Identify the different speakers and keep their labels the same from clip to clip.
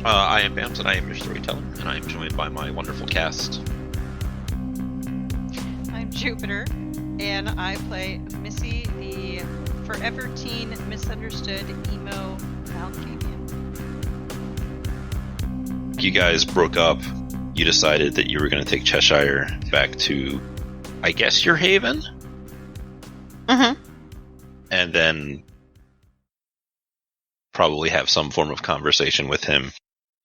Speaker 1: I am Bams, and I am your storyteller, and I am joined by my wonderful cast.
Speaker 2: I'm Jupiter, and I play Missy, the forever teen, misunderstood emo Malkavian.
Speaker 1: You guys broke up. You decided that you were going to take Cheshire back to, I guess, your haven?
Speaker 2: Mm-hmm.
Speaker 1: And then probably have some form of conversation with him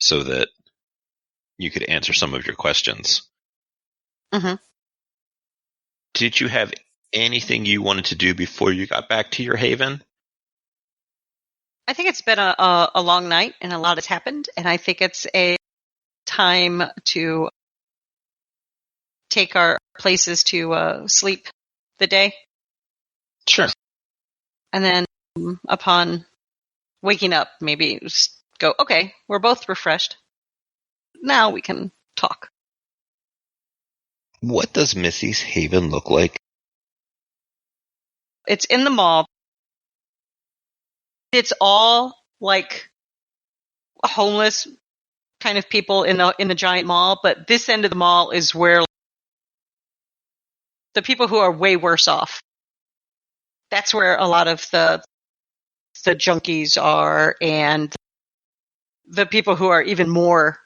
Speaker 1: so that you could answer some of your questions.
Speaker 2: Mm-hmm.
Speaker 1: Did you have anything you wanted to do before you got back to your haven?
Speaker 2: I think it's been a long night, and a lot has happened, and I think it's a time to take our places to sleep the day.
Speaker 1: Sure.
Speaker 2: And then upon waking up, maybe just go, okay, we're both refreshed. Now we can talk.
Speaker 1: What does Missy's haven look like?
Speaker 2: It's in the mall. It's all like homeless kind of people in the giant mall, but this end of the mall is where the people who are way worse off. That's where a lot of the junkies are, and the people who are even more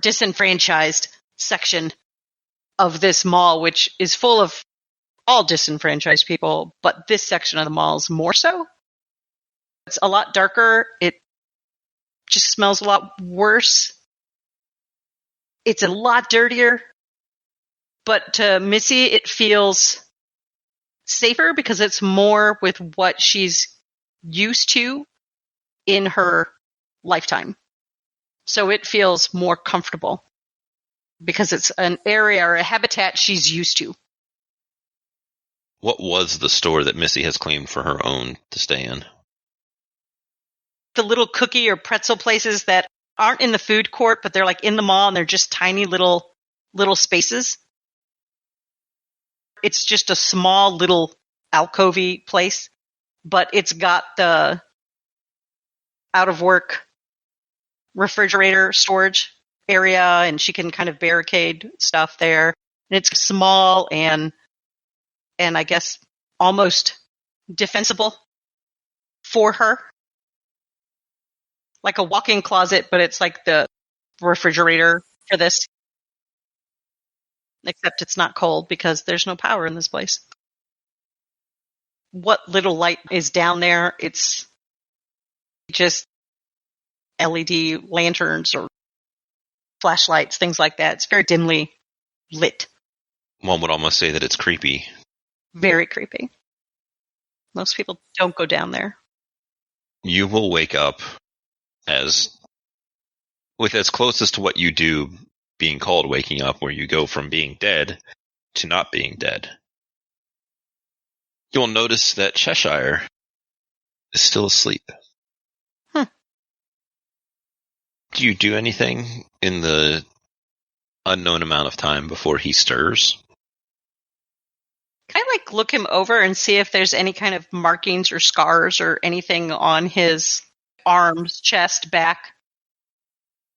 Speaker 2: disenfranchised section of this mall, which is full of all disenfranchised people, but this section of the mall is more so. It's a lot darker. It just smells a lot worse. It's a lot dirtier. But to Missy, it feels safer because it's more with what she's used to in her lifetime. So it feels more comfortable because it's an area or a habitat she's used to.
Speaker 1: What was the store that Missy has claimed for her own to stay in?
Speaker 2: The little cookie or pretzel places that aren't in the food court, but they're like in the mall and they're just tiny little spaces. It's just a small little alcovey place, but it's got the out of work refrigerator storage area, and she can kind of barricade stuff there. And it's small and I guess almost defensible for her. Like a walk-in closet, but it's like the refrigerator for this. Except it's not cold because there's no power in this place. What little light is down there, it's just LED lanterns or flashlights, things like that. It's very dimly lit.
Speaker 1: One would almost say that it's creepy.
Speaker 2: Very creepy. Most people don't go down there.
Speaker 1: You will wake up as closest to what you do being called waking up, where you go from being dead to not being dead. You'll notice that Cheshire is still asleep. Do you do anything in the unknown amount of time before he stirs?
Speaker 2: Can I look him over and see if there's any kind of markings or scars or anything on his arms, chest, back?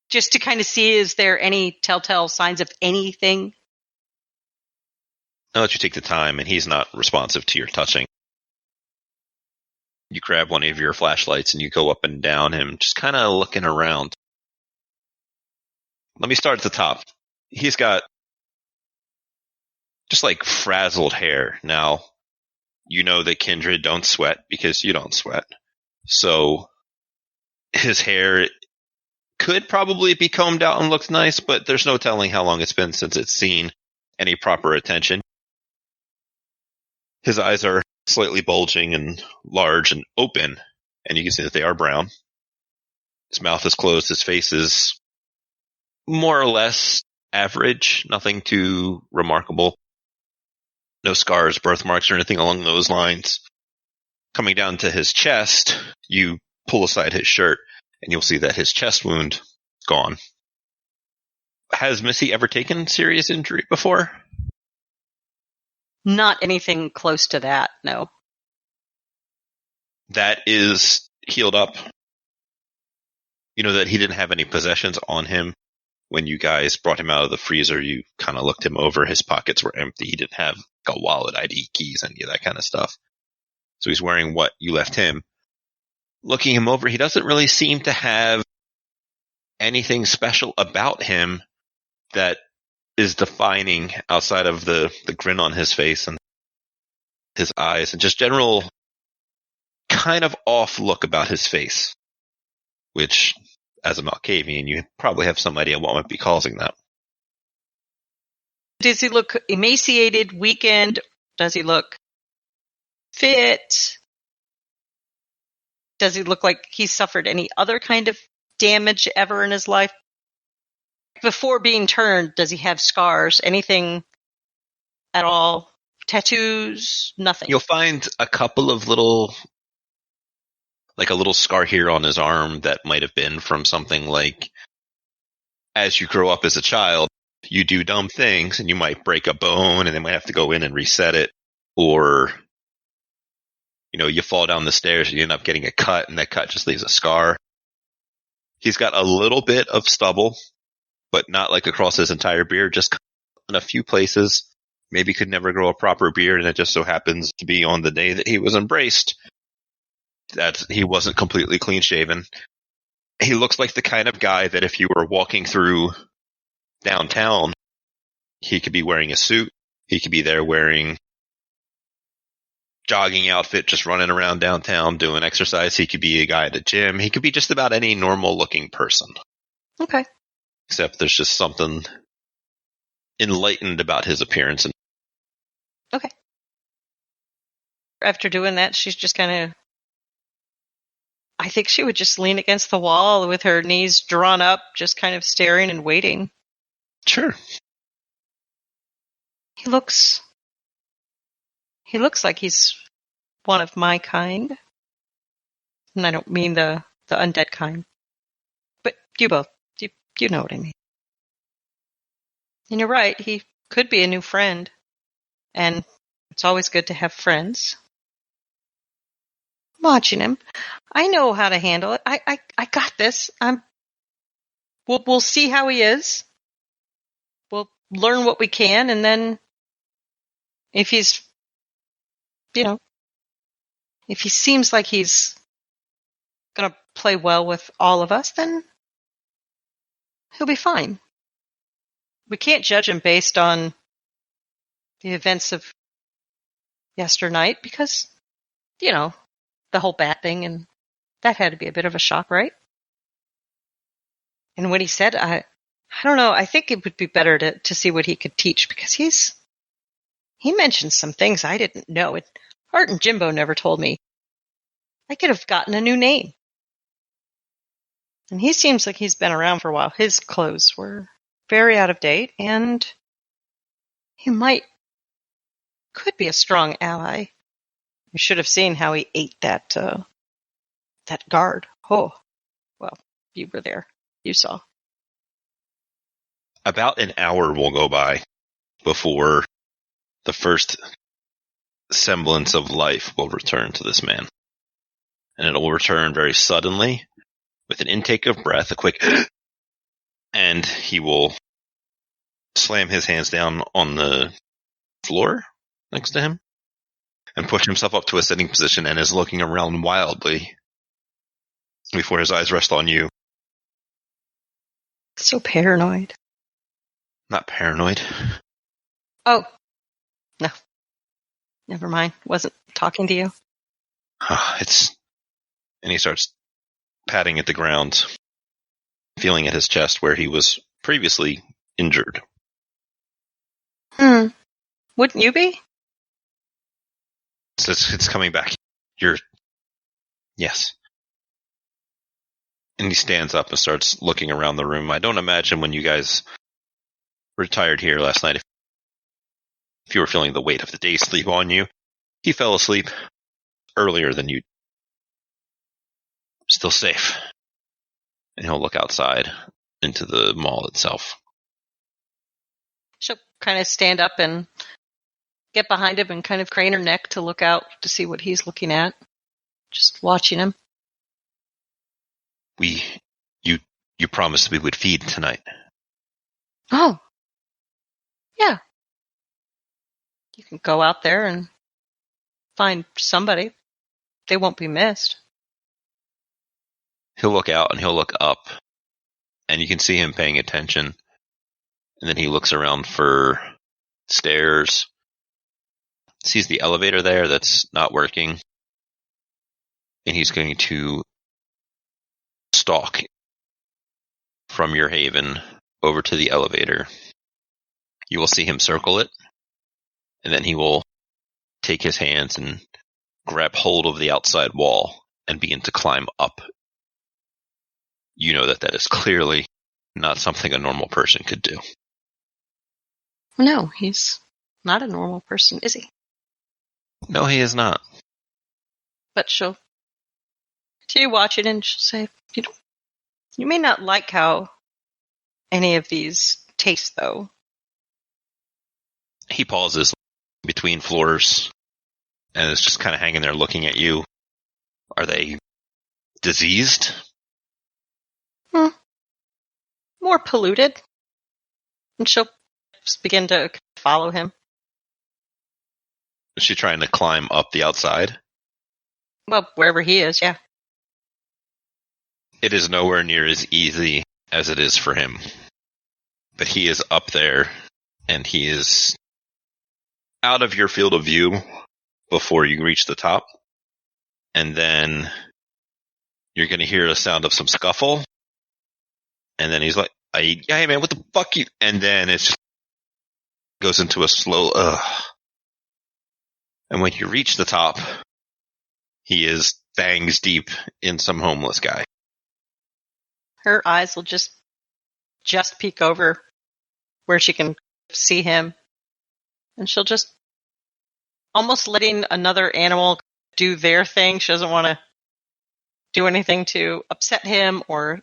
Speaker 2: Just to kind of see, is there any telltale signs of anything?
Speaker 1: I'll let you take the time, and he's not responsive to your touching. You grab one of your flashlights and you go up and down him, just kind of looking around. Let me start at the top. He's got just frazzled hair. Now, you know that Kindred don't sweat because you don't sweat. So, his hair could probably be combed out and looked nice, but there's no telling how long it's been since it's seen any proper attention. His eyes are slightly bulging and large and open, and you can see that they are brown. His mouth is closed. His face is more or less average, nothing too remarkable. No scars, birthmarks, or anything along those lines. Coming down to his chest, you pull aside his shirt, and you'll see that his chest wound is gone. Has Missy ever taken serious injury before?
Speaker 2: Not anything close to that, no.
Speaker 1: That is healed up. You know that he didn't have any possessions on him. When you guys brought him out of the freezer, you kind of looked him over. His pockets were empty. He didn't have like a wallet, ID, keys, any of that kind of stuff. So he's wearing what you left him. Looking him over, he doesn't really seem to have anything special about him that is defining outside of the grin on his face and his eyes and just general kind of off look about his face, which, as a Malkavian, you probably have some idea what might be causing that.
Speaker 2: Does he look emaciated, weakened? Does he look fit? Does he look like he suffered any other kind of damage ever in his life? Before being turned, does he have scars? Anything at all? Tattoos? Nothing.
Speaker 1: You'll find a couple of little, like a little scar here on his arm that might have been from something like, as you grow up as a child, you do dumb things and you might break a bone and they might have to go in and reset it. Or, you know, you fall down the stairs and you end up getting a cut and that cut just leaves a scar. He's got a little bit of stubble, but not like across his entire beard, just in a few places. Maybe could never grow a proper beard, and it just so happens to be on the day that he was embraced that he wasn't completely clean shaven. He looks like the kind of guy that if you were walking through downtown, he could be wearing a suit. He could be there wearing jogging outfit, just running around downtown doing exercise. He could be a guy at a gym. He could be just about any normal looking person.
Speaker 2: Okay.
Speaker 1: Except there's just something enlightened about his appearance.
Speaker 2: Okay. After doing that, she's just kind of, I think she would just lean against the wall with her knees drawn up, just kind of staring and waiting.
Speaker 1: Sure.
Speaker 2: He looks like he's one of my kind. And I don't mean the undead kind. But you both, you know what I mean. And you're right, he could be a new friend. And it's always good to have friends. I'm watching him. I know how to handle it. I got this. We'll see how he is. We'll learn what we can, and then if he's, if he seems like he's going to play well with all of us, then he'll be fine. We can't judge him based on the events of yesternight because, the whole bat thing, and that had to be a bit of a shock, right? And when he said, I don't know, I think it would be better to see what he could teach because he mentioned some things I didn't know. Art and Jimbo never told me. I could have gotten a new name. And he seems like he's been around for a while. His clothes were very out of date, and he could be a strong ally. You should have seen how he ate that guard. Oh, well, you were there. You saw.
Speaker 1: About an hour will go by before the first semblance of life will return to this man. And it will return very suddenly with an intake of breath, a quick, and he will slam his hands down on the floor next to him and push himself up to a sitting position and is looking around wildly before his eyes rest on you.
Speaker 2: So paranoid.
Speaker 1: Not paranoid.
Speaker 2: Oh, no. Never mind. Wasn't talking to you.
Speaker 1: And he starts patting at the ground, feeling at his chest where he was previously injured.
Speaker 2: Wouldn't you be?
Speaker 1: So it's coming back. Yes. And he stands up and starts looking around the room. I don't imagine when you guys retired here last night, if you were feeling the weight of the day's sleep on you, he fell asleep earlier than you. Still safe. And he'll look outside into the mall itself.
Speaker 2: She'll kind of stand up and get behind him and kind of crane her neck to look out to see what he's looking at. Just watching him.
Speaker 1: You You promised we would feed tonight.
Speaker 2: Oh. Yeah. You can go out there and find somebody. They won't be missed.
Speaker 1: He'll look out and he'll look up, and you can see him paying attention. And then he looks around for stairs, sees the elevator there that's not working, and he's going to stalk from your haven over to the elevator. You will see him circle it, and then he will take his hands and grab hold of the outside wall and begin to climb up. You know that is clearly not something a normal person could do.
Speaker 2: No, he's not a normal person, is he?
Speaker 1: No, he is not.
Speaker 2: But she'll continue watching and she'll say, you may not like how any of these taste, though.
Speaker 1: He pauses between floors and is just kind of hanging there looking at you. Are they diseased?
Speaker 2: More polluted. And she'll just begin to follow him.
Speaker 1: Is she trying to climb up the outside?
Speaker 2: Well, wherever he is, yeah.
Speaker 1: It is nowhere near as easy as it is for him. But he is up there, and he is out of your field of view before you reach the top. And then you're going to hear the sound of some scuffle. And then he's like, hey man, what the fuck you? And then it just goes into a slow, And when you reach the top, he is fangs deep in some homeless guy.
Speaker 2: Her eyes will just peek over where she can see him. And she'll just, almost letting another animal do their thing. She doesn't want to do anything to upset him or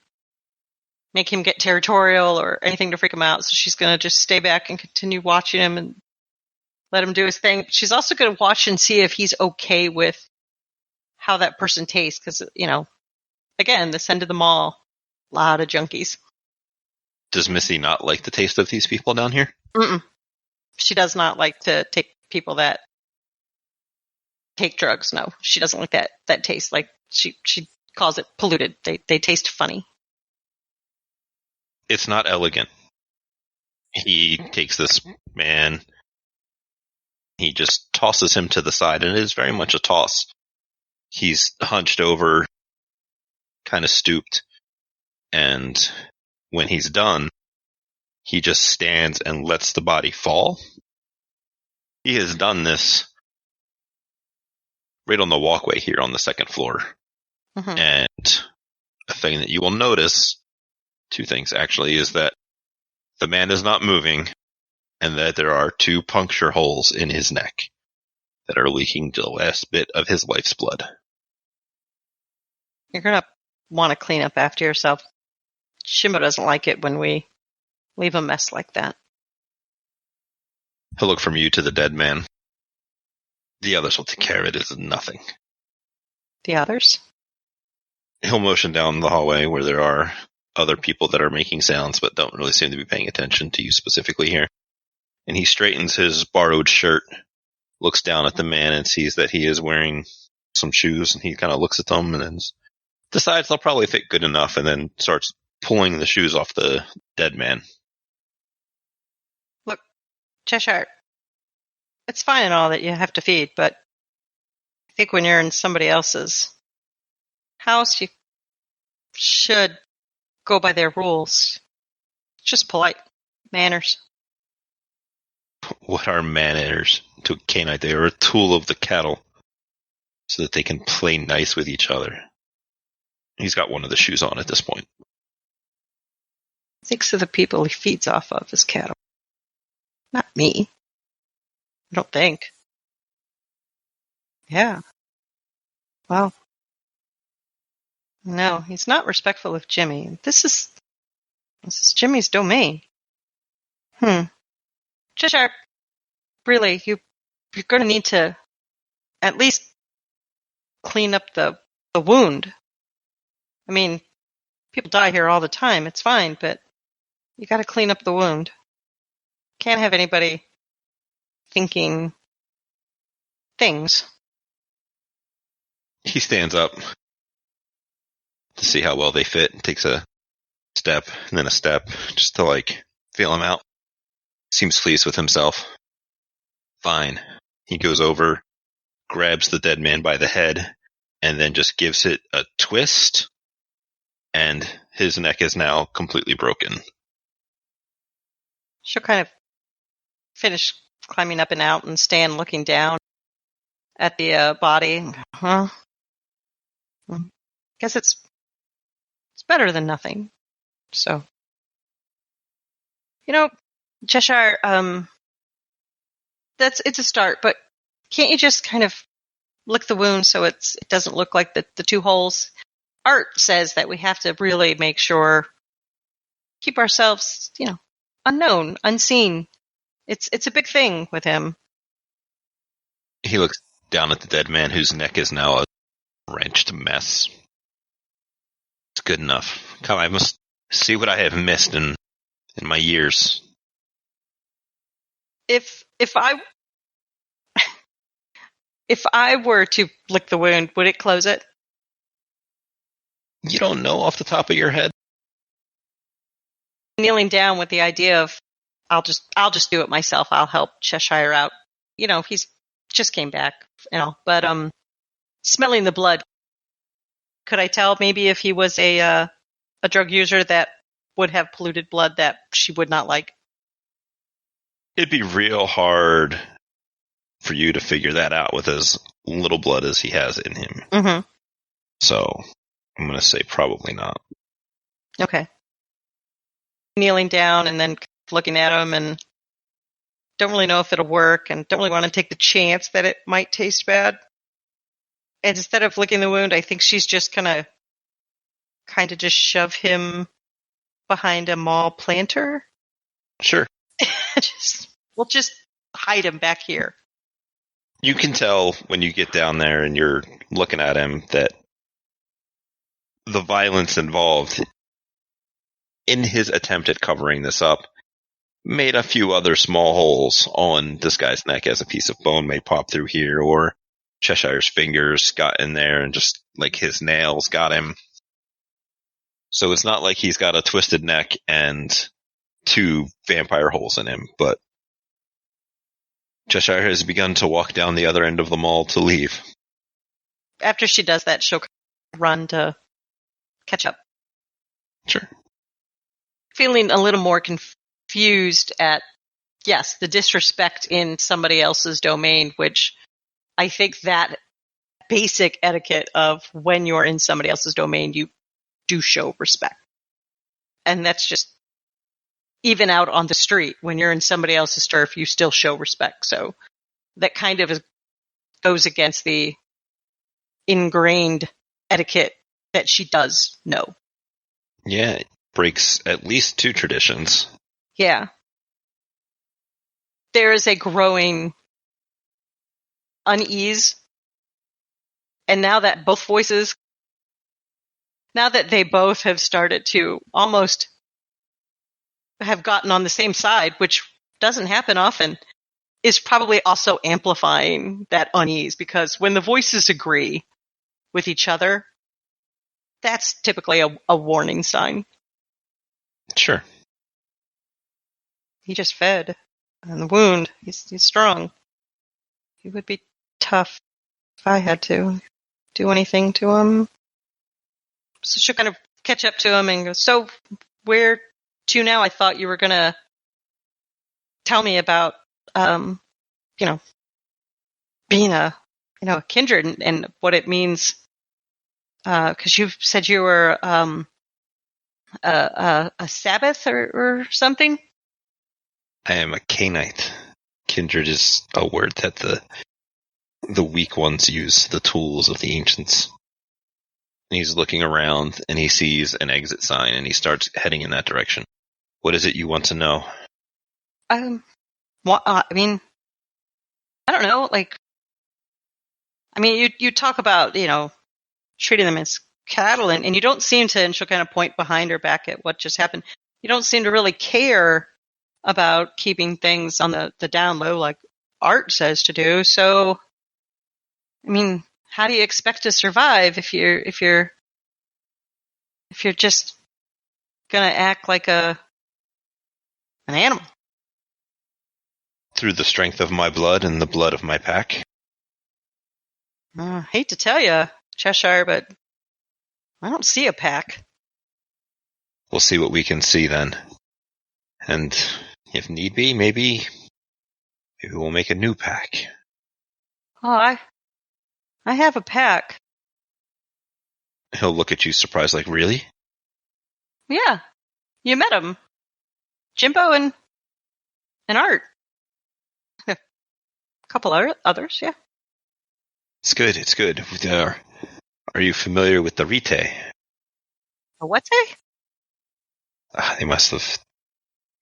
Speaker 2: make him get territorial or anything to freak him out. So she's going to just stay back and continue watching him and let him do his thing. She's also going to watch and see if he's okay with how that person tastes. Because, again, this end of the mall, a lot of junkies.
Speaker 1: Does Missy not like the taste of these people down here?
Speaker 2: Mm-mm. She does not like to take people that take drugs. No, she doesn't like that taste. Like she calls it polluted. They taste funny.
Speaker 1: It's not elegant. He takes this man, he just tosses him to the side, and it is very much a toss. He's hunched over, kind of stooped, and when he's done, he just stands and lets the body fall. He has done this right on the walkway here on the second floor.
Speaker 2: Mm-hmm.
Speaker 1: And a thing that you will notice, two things actually, is that the man is not moving and that there are 2 puncture holes in his neck that are leaking the last bit of his life's blood.
Speaker 2: You're going to want to clean up after yourself. Shimbo doesn't like it when we leave a mess like that.
Speaker 1: He'll look from you to the dead man. The others will take care of it. It's nothing.
Speaker 2: The others?
Speaker 1: He'll motion down the hallway where there are other people that are making sounds but don't really seem to be paying attention to you specifically here. And he straightens his borrowed shirt, looks down at the man and sees that he is wearing some shoes, and he kind of looks at them and then decides they'll probably fit good enough, and then starts pulling the shoes off the dead man.
Speaker 2: Look, Cheshire, it's fine and all that you have to feed, but I think when you're in somebody else's house, you should go by their rules. Just polite manners.
Speaker 1: What are manners to a canine? They are a tool of the cattle so that they can play nice with each other. He's got one of the shoes on at this point.
Speaker 2: Thinks of the people he feeds off of as cattle. Not me. I don't think. Yeah. Well. No, he's not respectful of Jimmy. This is Jimmy's domain. Cheshire, really, you're going to need to at least clean up the wound. I mean, People die here all the time. It's fine, but you got to clean up the wound. Can't have anybody thinking things.
Speaker 1: He stands up to see how well they fit. Takes a step and then a step just to like feel him out. Seems pleased with himself. Fine. He goes over, grabs the dead man by the head, and then just gives it a twist, and his neck is now completely broken.
Speaker 2: She'll kind of finish climbing up and out and stand looking down at the body. Well, guess it's better than nothing. So, Cheshire, it's a start, but can't you just kind of lick the wound so it doesn't look like the two holes? Art says that we have to really make sure, keep ourselves, unknown, unseen. It's a big thing with him.
Speaker 1: He looks down at the dead man whose neck is now a wrenched mess. It's good enough. Come, I must see what I have missed in my years.
Speaker 2: If I were to lick the wound, would it close it?
Speaker 1: You don't know off the top of your head?
Speaker 2: Kneeling down with the idea of I'll just do it myself. I'll help Cheshire out. He's just came back, but smelling the blood, could I tell maybe if he was a drug user that would have polluted blood that she would not like?
Speaker 1: It'd be real hard for you to figure that out with as little blood as he has in him.
Speaker 2: Mm-hmm.
Speaker 1: So I'm going to say probably not.
Speaker 2: Okay. Kneeling down and then looking at him, and don't really know if it'll work and don't really want to take the chance that it might taste bad. And instead of licking the wound, I think she's just going to kind of just shove him behind a mall planter.
Speaker 1: Sure.
Speaker 2: We'll just hide him back here.
Speaker 1: You can tell when you get down there and you're looking at him that the violence involved in his attempt at covering this up made a few other small holes on this guy's neck, as a piece of bone may pop through here, or Cheshire's fingers got in there and just like his nails got him. So it's not like he's got a twisted neck and 2 vampire holes in him, but Cheshire has begun to walk down the other end of the mall to leave.
Speaker 2: After she does that, she'll run to catch up.
Speaker 1: Sure.
Speaker 2: Feeling a little more confused at, yes, the disrespect in somebody else's domain, which I think that basic etiquette of when you're in somebody else's domain, you do show respect. And that's just even out on the street. When you're in somebody else's turf, you still show respect. So that kind of goes against the ingrained etiquette that she does know.
Speaker 1: Yeah, it breaks at least 2 traditions.
Speaker 2: Yeah. There is a growing unease. And now that they both have started to almost have gotten on the same side, which doesn't happen often, is probably also amplifying that unease, because when the voices agree with each other, that's typically a warning sign.
Speaker 1: Sure.
Speaker 2: He just fed. And the wound, he's strong. He would be tough if I had to do anything to him. So she'll kind of catch up to him and go, so where to now? I thought you were going to tell me about, being a kindred and what it means. Because you said you were a Sabbath or something?
Speaker 1: I am a Cainite. Kindred is a word that the weak ones use, the tools of the ancients. And he's looking around and he sees an exit sign and he starts heading in that direction. What is it you want to know?
Speaker 2: I don't know. You talk about, treating them as cattle, and you don't seem to, and she'll kind of point behind her back at what just happened. You don't seem to really care about keeping things on the down low like Art says to do. So, I mean, how do you expect to survive if you're just gonna act like an animal?
Speaker 1: Through the strength of my blood and the blood of my pack.
Speaker 2: Hate to tell you, Cheshire, but I don't see a pack.
Speaker 1: We'll see what we can see then. And if need be, maybe we'll make a new pack.
Speaker 2: Oh, I have a pack.
Speaker 1: He'll look at you surprised, like, really?
Speaker 2: Yeah, you met him. Jimbo and Art. A couple others, yeah.
Speaker 1: It's good, it's good. Are you familiar with the Rite?
Speaker 2: A what say?
Speaker 1: They must have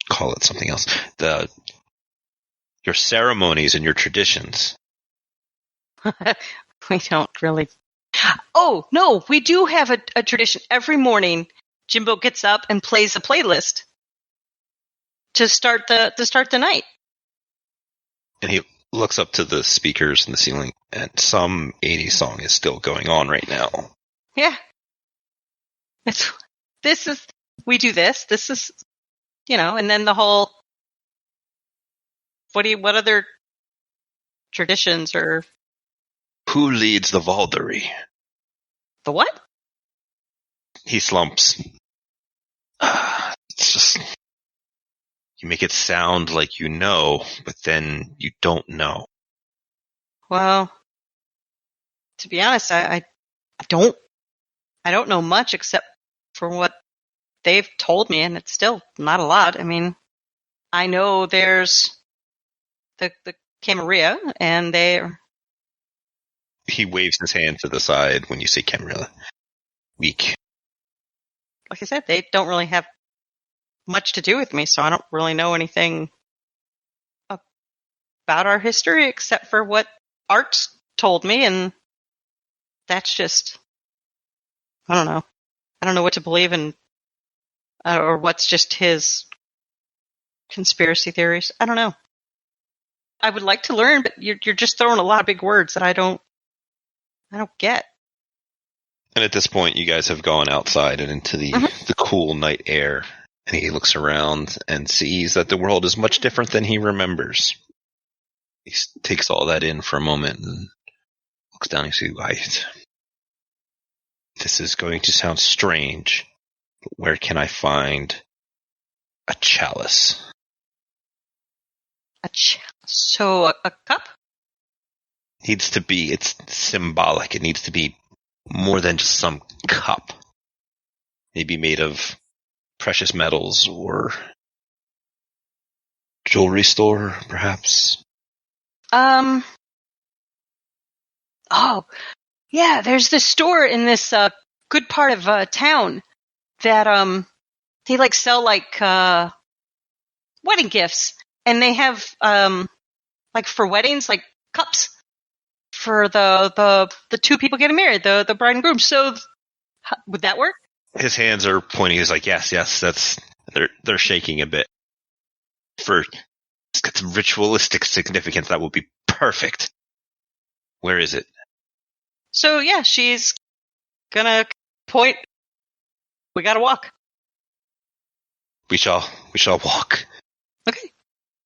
Speaker 1: called it something else. Your ceremonies and your traditions.
Speaker 2: We don't really. Oh, no, we do have a tradition. Every morning, Jimbo gets up and plays a playlist to start the night.
Speaker 1: And he looks up to the speakers in the ceiling, and some 80s song is still going on right now.
Speaker 2: Yeah. We do this. This is, and then the whole, what other traditions or...
Speaker 1: Who leads the Valdery?
Speaker 2: The what?
Speaker 1: He slumps. It's just... You make it sound like you know, but then you don't know.
Speaker 2: Well, to be honest, I don't know much except for what they've told me, and it's still not a lot. I mean, I know there's the Camarilla, and
Speaker 1: He waves his hand to the side when you say Camarilla. Weak.
Speaker 2: Like I said, they don't really have much to do with me, so I don't really know anything about our history except for what Art's told me, and that's just, I don't know. I don't know what to believe in, or what's just his conspiracy theories. I don't know. I would like to learn, but you're just throwing a lot of big words that I don't get.
Speaker 1: And at this point, you guys have gone outside and into the cool night air. And he looks around and sees that the world is much different than he remembers. He takes all that in for a moment and looks down and says, this is going to sound strange, but where can I find a chalice?
Speaker 2: A chalice? So a cup?
Speaker 1: It's symbolic. It needs to be more than just some cup. Maybe made of precious metals or jewelry store, perhaps.
Speaker 2: Oh, yeah. There's this store in this good part of town that they sell wedding gifts, and they have for weddings cups for the two people getting married, the bride and groom. So would that work?
Speaker 1: His hands are pointing. He's like, yes, they're shaking a bit. It's got some ritualistic significance. That would be perfect. Where is it?
Speaker 2: So yeah, she's gonna point. We gotta walk.
Speaker 1: We shall walk.
Speaker 2: Okay.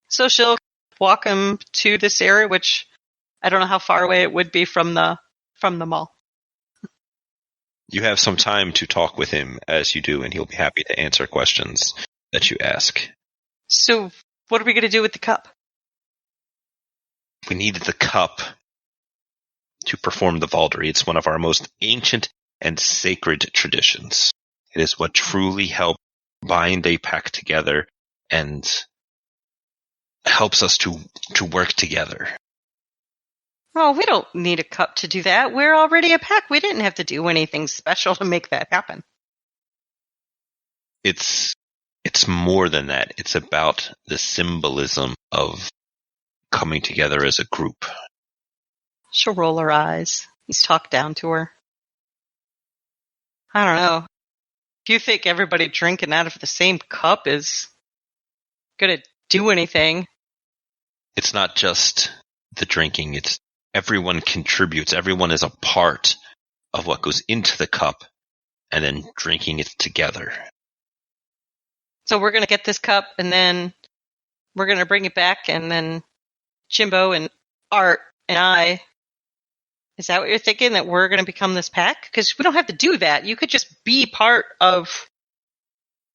Speaker 2: So she'll walk him to this area, which I don't know how far away it would be from the mall.
Speaker 1: You have some time to talk with him as you do, and he'll be happy to answer questions that you ask.
Speaker 2: So, what are we going to do with the cup?
Speaker 1: We need the cup to perform the Valdery. It's one of our most ancient and sacred traditions. It is what truly helped bind a pack together and helps us to work together.
Speaker 2: Oh, we don't need a cup to do that. We're already a pack. We didn't have to do anything special to make that happen.
Speaker 1: It's more than that. It's about the symbolism of coming together as a group.
Speaker 2: She'll roll her eyes. He's talked down to her. I don't know. If you think everybody drinking out of the same cup is going to do anything.
Speaker 1: It's not just the drinking. It's everyone contributes. Everyone is a part of what goes into the cup and then drinking it together.
Speaker 2: So we're going to get this cup and then we're going to bring it back and then Jimbo and Art and I, is that what you're thinking? That we're going to become this pack? Because we don't have to do that. You could just be part of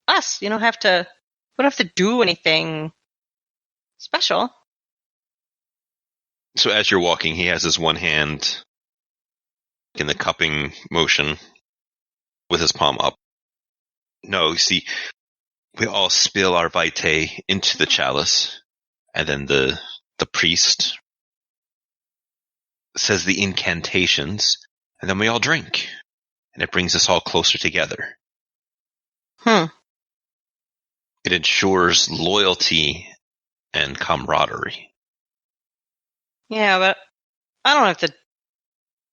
Speaker 2: us. We don't have to do anything special.
Speaker 1: So as you're walking, he has his one hand in the cupping motion with his palm up. No, you see, we all spill our vitae into the chalice, and then the priest says the incantations, and then we all drink, and it brings us all closer together. It ensures loyalty and camaraderie.
Speaker 2: Yeah, but I don't have to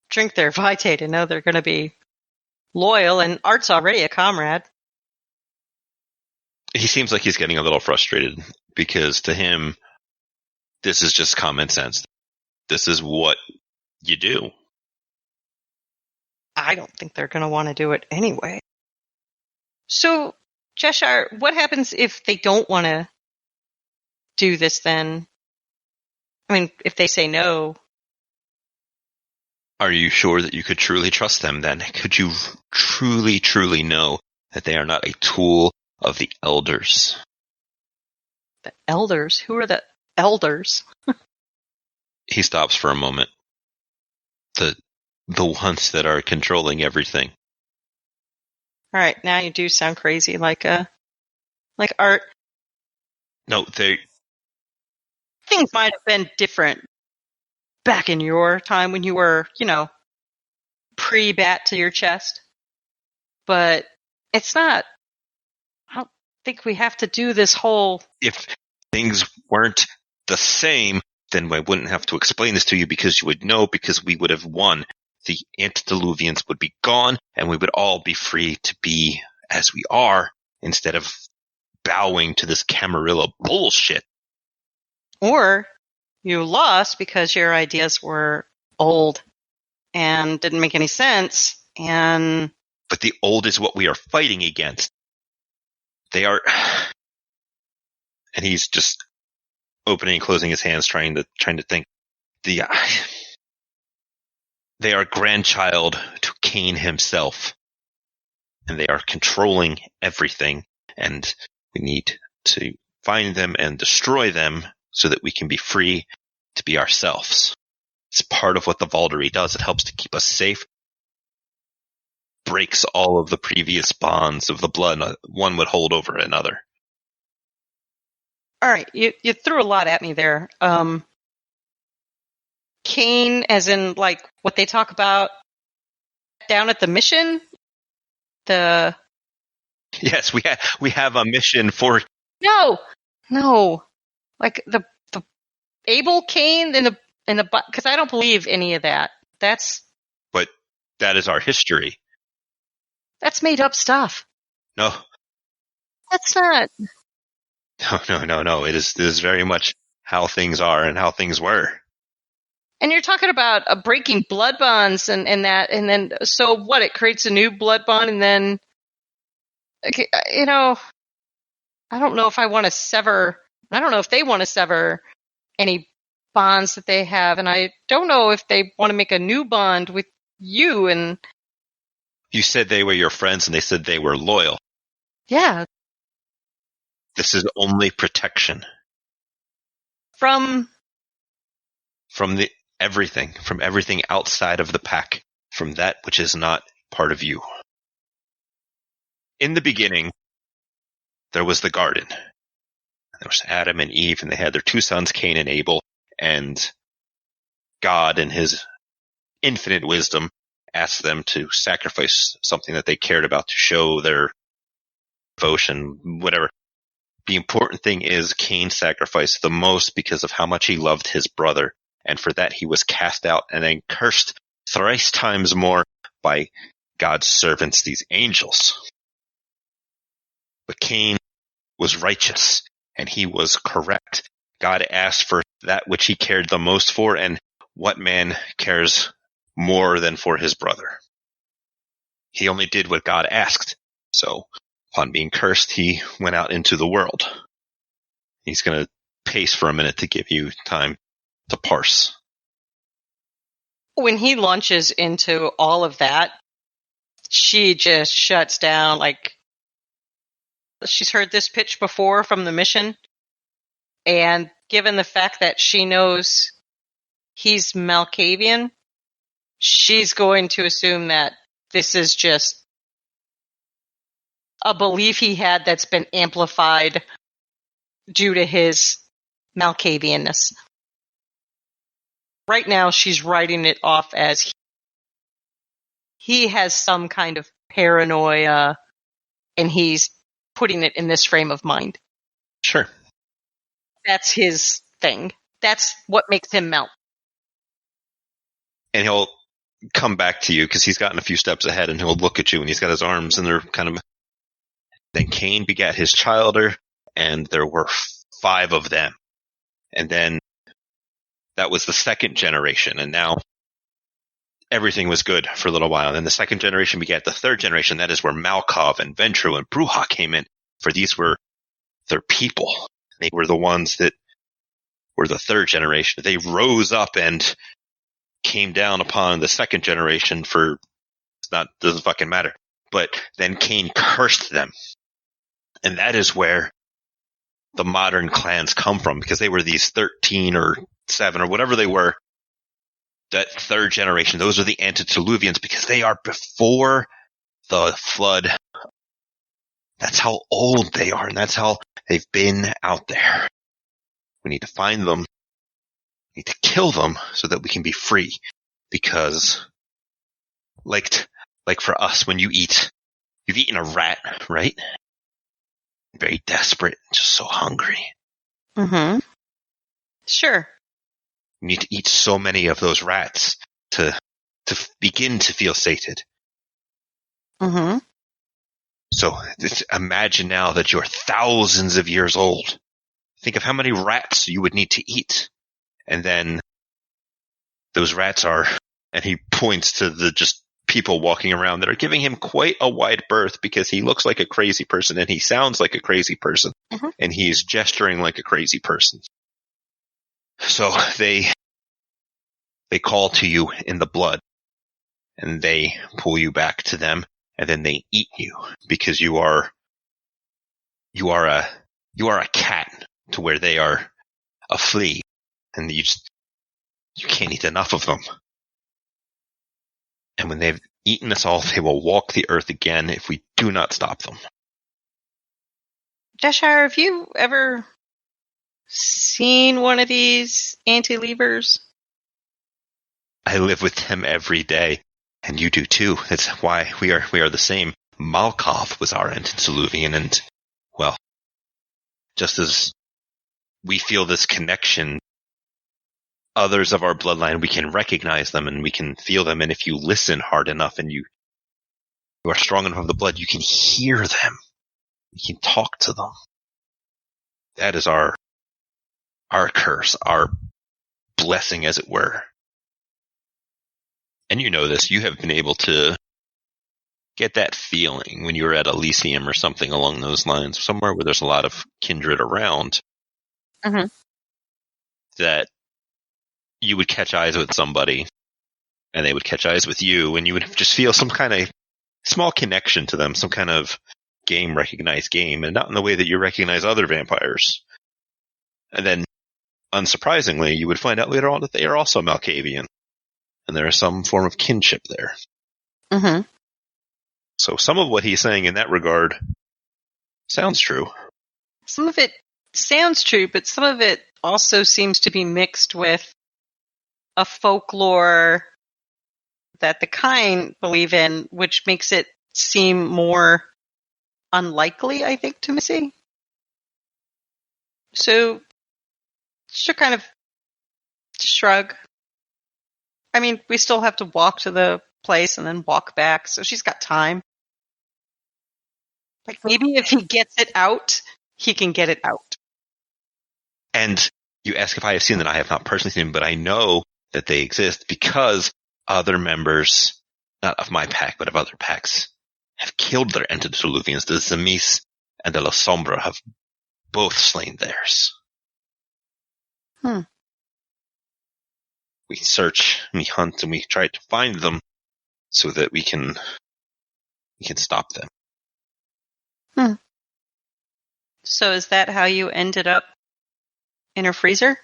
Speaker 2: drink their vitae to know they're going to be loyal, and Art's already a comrade.
Speaker 1: He seems like he's getting a little frustrated because to him, this is just common sense. This is what you do.
Speaker 2: I don't think they're going to want to do it anyway. So, Cheshire, what happens if they don't want to do this then? I mean, if they say no.
Speaker 1: Are you sure that you could truly trust them then? Could you truly, truly know that they are not a tool of the elders?
Speaker 2: The elders? Who are the elders?
Speaker 1: He stops for a moment. The ones that are controlling everything.
Speaker 2: All right, now you do sound crazy, like Art.
Speaker 1: No,
Speaker 2: Things might have been different back in your time when you were, pre-bat to your chest. But it's not. I don't think we have to do this whole.
Speaker 1: If things weren't the same, then I wouldn't have to explain this to you because you would know, because we would have won. The antediluvians would be gone, and we would all be free to be as we are instead of bowing to this Camarilla bullshit.
Speaker 2: Or you lost because your ideas were old and didn't make any sense.
Speaker 1: But the old is what we are fighting against. They are, and he's just opening and closing his hands, trying to think. They are grandchild to Cain himself, and they are controlling everything. And we need to find them and destroy them so that we can be free to be ourselves. It's part of what the Valdery does. It helps to keep us safe. Breaks all of the previous bonds of the blood one would hold over another.
Speaker 2: All right, you threw a lot at me there. Cain, as in like what they talk about down at the mission?
Speaker 1: Yes, we have a mission for.
Speaker 2: No. Like the Abel Cain in the because I don't believe any of that.
Speaker 1: But that is our history.
Speaker 2: That's made up stuff.
Speaker 1: No.
Speaker 2: That's not.
Speaker 1: No. It is very much how things are and how things were.
Speaker 2: And you're talking about breaking blood bonds and that, and then so what? It creates a new blood bond, and then I don't know if I want to sever. I don't know if they want to sever any bonds that they have, and I don't know if they want to make a new bond with you. And
Speaker 1: you said they were your friends, and they said they were loyal.
Speaker 2: Yeah.
Speaker 1: This is only protection
Speaker 2: from
Speaker 1: everything outside of the pack, from that which is not part of you. In the beginning, there was the garden. There was Adam and Eve, and they had their two sons, Cain and Abel, and God, in his infinite wisdom, asked them to sacrifice something that they cared about to show their devotion, whatever. The important thing is Cain sacrificed the most because of how much he loved his brother, and for that he was cast out and then cursed thrice times more by God's servants, these angels. But Cain was righteous, and he was correct. God asked for that which he cared the most for, and what man cares more than for his brother? He only did what God asked. So, upon being cursed, he went out into the world. He's going to pace for a minute to give you time to parse.
Speaker 2: When he launches into all of that, she just shuts down. Like, she's heard this pitch before from the mission. And given the fact that she knows he's Malkavian, she's going to assume that this is just a belief he had that's been amplified due to his Malkavianness. Right now, she's writing it off as he has some kind of paranoia, and he's putting it in this frame of mind.
Speaker 1: Sure.
Speaker 2: That's his thing. That's what makes him melt.
Speaker 1: And he'll come back to you because he's gotten a few steps ahead, and he'll look at you, and he's got his arms, and they're kind of... Then Cain begat his childer, and there were 5 of them. And then that was the second generation, and now everything was good for a little while. And then the second generation begat the third generation. That is where Malkov and Ventru and Bruja came in, for these were their people. They were the ones that were the third generation. They rose up and came down upon the second generation for... doesn't fucking matter. But then Cain cursed them. And that is where the modern clans come from, because they were these 13 or 7 or whatever they were, that third generation. Those are the antediluvians, because they are before the flood. That's how old they are, and that's how they've been out there. We need to find them. We need to kill them so that we can be free. Because, like for us, when you've eaten a rat, right? Very desperate, just so hungry.
Speaker 2: Mm-hmm. Sure.
Speaker 1: You need to eat so many of those rats to begin to feel sated.
Speaker 2: Mm-hmm.
Speaker 1: So imagine now that you're thousands of years old. Think of how many rats you would need to eat. And then those rats are, and he points to the just people walking around that are giving him quite a wide berth, because he looks like a crazy person and he sounds like a crazy person. Mm-hmm. And he's gesturing like a crazy person. So they call to you in the blood, and they pull you back to them, and then they eat you, because you are a cat to where they are a flea, and you can't eat enough of them. And when they've eaten us all, they will walk the earth again if we do not stop them.
Speaker 2: Jeshire, have you ever seen one of these anti-levers?
Speaker 1: I live with them every day, and you do too. That's why we are the same. Malkov was our antediluvian, and, well, just as we feel this connection, others of our bloodline, we can recognize them and we can feel them, and if you listen hard enough and you are strong enough of the blood, you can hear them. You can talk to them. That is our curse, our blessing, as it were. And you know this, you have been able to get that feeling when you were at Elysium or something along those lines, somewhere where there's a lot of kindred around, mm-hmm. that you would catch eyes with somebody and they would catch eyes with you, and you would just feel some kind of small connection to them, some kind of recognized game, and not in the way that you recognize other vampires. And then, unsurprisingly, you would find out later on that they are also Malkavian, and there is some form of kinship there. Mm-hmm. So some of what he's saying in that regard sounds true.
Speaker 2: Some of it sounds true, but some of it also seems to be mixed with a folklore that the kind believe in, which makes it seem more unlikely, I think, to Missy. So she'll kind of shrug. I mean, we still have to walk to the place and then walk back. So she's got time. Like maybe if he gets it out, he can get it out.
Speaker 1: And you ask if I have seen them. I have not personally seen them, but I know that they exist because other members, not of my pack, but of other packs, have killed their antediluvians. The Zemis and the La Sombra have both slain theirs. We search, we hunt, and we try to find them so that we can stop them.
Speaker 2: So is that how you ended up in her freezer?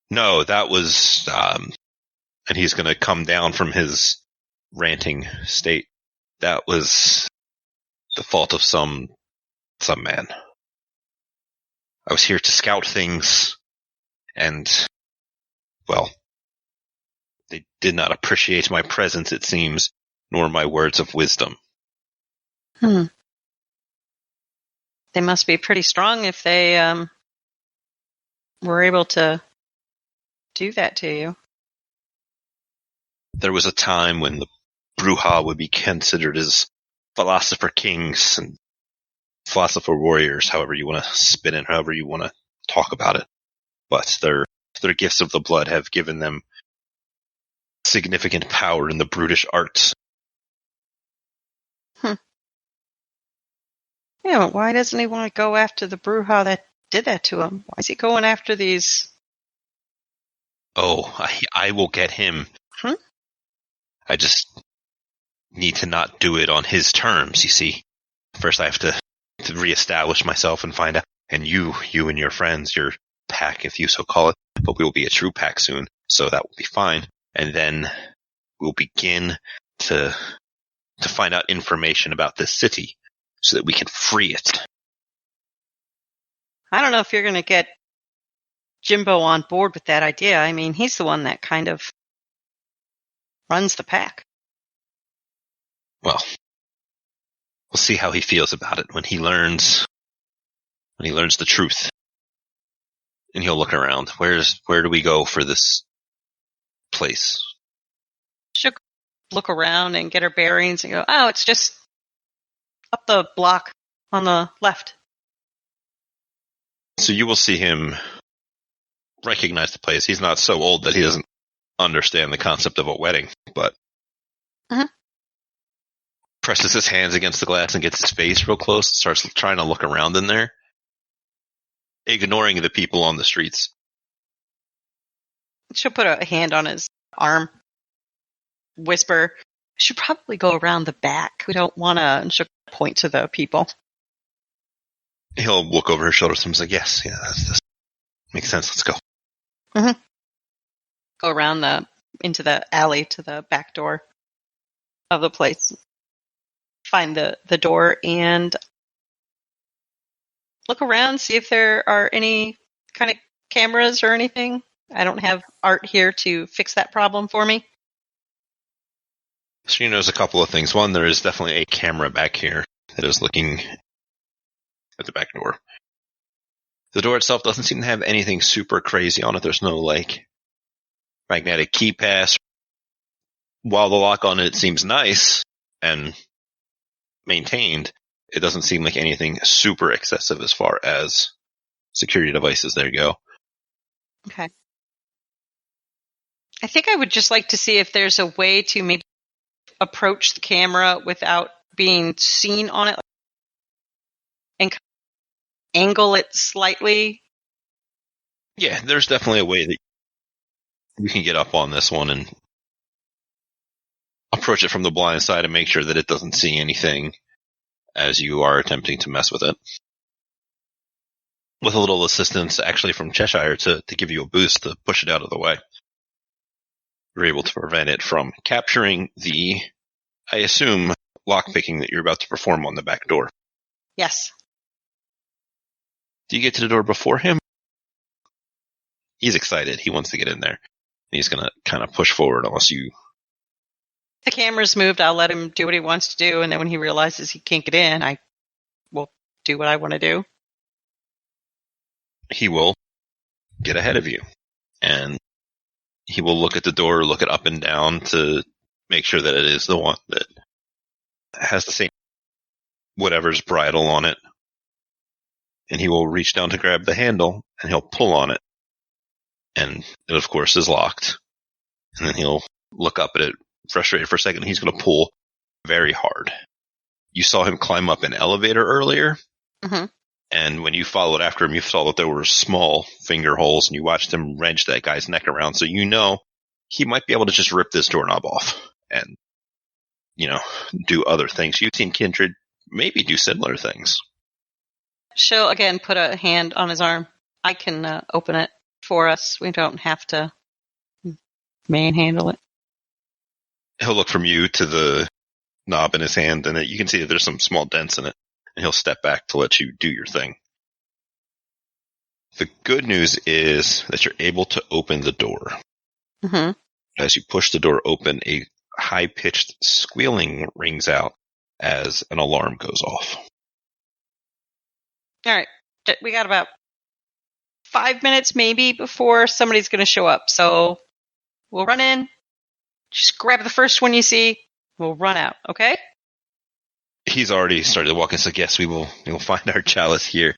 Speaker 1: No, that was, and he's going to come down from his ranting state. That was the fault of some man. I was here to scout things, and, well, they did not appreciate my presence, it seems, nor my words of wisdom.
Speaker 2: They must be pretty strong if they were able to do that to you.
Speaker 1: There was a time when the Bruja would be considered as philosopher kings and philosopher warriors, however you want to spin it, however you want to talk about it. But their gifts of the blood have given them significant power in the brutish arts.
Speaker 2: Yeah, why doesn't he want to go after the Bruja that did that to him? Why is he going after these?
Speaker 1: Oh, I will get him. I just need to not do it on his terms, you see. First I have to reestablish myself and find out. And you and your friends, your pack, if you so call it, but we will be a true pack soon, so that will be fine. And then we'll begin to find out information about this city so that we can free it.
Speaker 2: I don't know if you're going to get Jimbo on board with that idea. I mean, he's the one that kind of runs the pack.
Speaker 1: Well, we'll see how he feels about it when he learns the truth. And he'll look around. Where do we go for this place?
Speaker 2: She'll look around and get her bearings and go, oh, it's just up the block on the left.
Speaker 1: So you will see him recognize the place. He's not so old that he doesn't understand the concept of a wedding, but presses his hands against the glass and gets his face real close and starts trying to look around in there, ignoring the people on the streets.
Speaker 2: She'll put a hand on his arm, whisper, should probably go around the back. We don't want to, and she'll point to the people.
Speaker 1: He'll look over his shoulder and say, yes, yeah, that makes sense. Let's go.
Speaker 2: Go around into the alley to the back door of the place. Find the door and look around, see if there are any kind of cameras or anything. I don't have Art here to fix that problem for me.
Speaker 1: She knows a couple of things. One, there is definitely a camera back here that is looking at the back door. The door itself doesn't seem to have anything super crazy on it. There's no, magnetic key pass. While the lock on it seems nice and maintained, it doesn't seem like anything super excessive as far as security devices. There you go.
Speaker 2: Okay. I think I would just like to see if there's a way to maybe approach the camera without being seen on it and angle it slightly.
Speaker 1: Yeah, there's definitely a way that we can get up on this one and approach it from the blind side and make sure that it doesn't see anything as you are attempting to mess with it. With a little assistance actually from Cheshire to give you a boost to push it out of the way. You're able to prevent it from capturing the, I assume, lockpicking that you're about to perform on the back door.
Speaker 2: Yes.
Speaker 1: Do you get to the door before him? He's excited. He wants to get in there. He's going to kind of push forward unless you...
Speaker 2: The camera's moved. I'll let him do what he wants to do. And then when he realizes he can't get in, I will do what I want to do.
Speaker 1: He will get ahead of you. And he will look at the door, look it up and down to make sure that it is the one that has the same whatever's bridle on it. And he will reach down to grab the handle, and he'll pull on it. And it, of course, is locked. And then he'll look up at it, frustrated for a second. He's going to pull very hard. You saw him climb up an elevator earlier.
Speaker 2: Mm-hmm.
Speaker 1: And when you followed after him, you saw that there were small finger holes, and you watched him wrench that guy's neck around. So you know he might be able to just rip this doorknob off and, do other things. You've seen Kindred maybe do similar things.
Speaker 2: She'll, again, put a hand on his arm. I can open it for us. We don't have to manhandle it.
Speaker 1: He'll look from you to the knob in his hand, and you can see that there's some small dents in it, and he'll step back to let you do your thing. The good news is that you're able to open the door.
Speaker 2: Mm-hmm.
Speaker 1: As you push the door open, a high-pitched squealing rings out as an alarm goes off.
Speaker 2: All right. We got about 5 minutes maybe before somebody's going to show up. So we'll run in. Just grab the first one you see. We'll run out. Okay?
Speaker 1: He's already started to walk and said, yes, we will find our chalice here.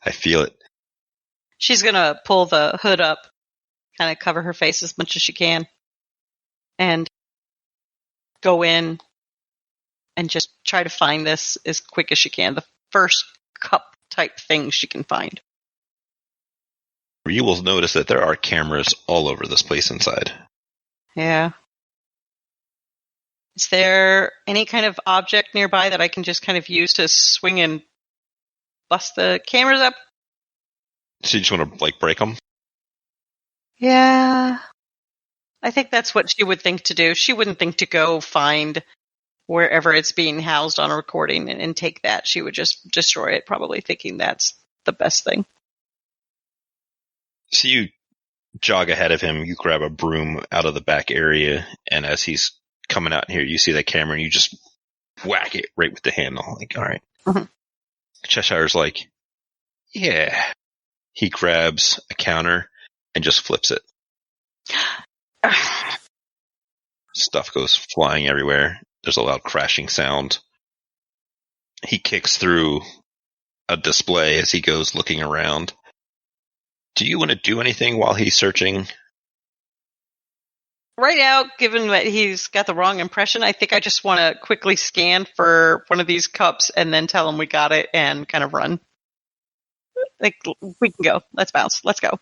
Speaker 1: I feel it.
Speaker 2: She's going to pull the hood up, kind of cover her face as much as she can, and go in and just try to find this as quick as she can. The first cup type thing she can find.
Speaker 1: You will notice that there are cameras all over this place inside.
Speaker 2: Yeah. Is there any kind of object nearby that I can just kind of use to swing and bust the cameras up?
Speaker 1: So you just want to, break them?
Speaker 2: Yeah. I think that's what she would think to do. She wouldn't think to go find wherever it's being housed on a recording and take that. She would just destroy it, probably thinking that's the best thing.
Speaker 1: So you jog ahead of him, you grab a broom out of the back area, and as he's coming out here, you see that camera, and you just whack it right with the handle. All right.
Speaker 2: Mm-hmm.
Speaker 1: Cheshire's like, yeah. He grabs a counter and just flips it. Stuff goes flying everywhere. There's a loud crashing sound. He kicks through a display as he goes looking around. Do you want to do anything while he's searching?
Speaker 2: Right now, given that he's got the wrong impression, I think I just want to quickly scan for one of these cups and then tell him we got it and kind of run. We can go. Let's bounce. Let's go.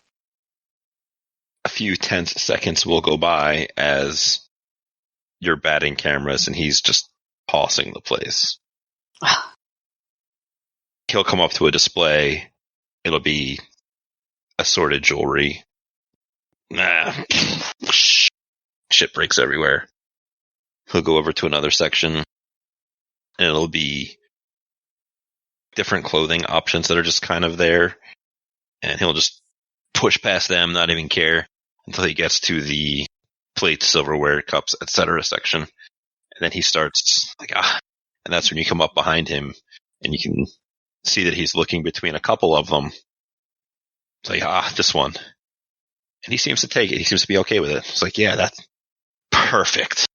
Speaker 1: A few tense seconds will go by as you're batting cameras and he's just tossing the place. He'll come up to a display. It'll be assorted jewelry. Shit breaks everywhere. He'll go over to another section, and it'll be different clothing options that are just kind of there, and he'll just push past them, not even care, until he gets to the plates, silverware, cups, etc. section, and then he starts and that's when you come up behind him, and you can see that he's looking between a couple of them. It's like, this one. And he seems to take it. He seems to be okay with it. It's like, yeah, that's perfect.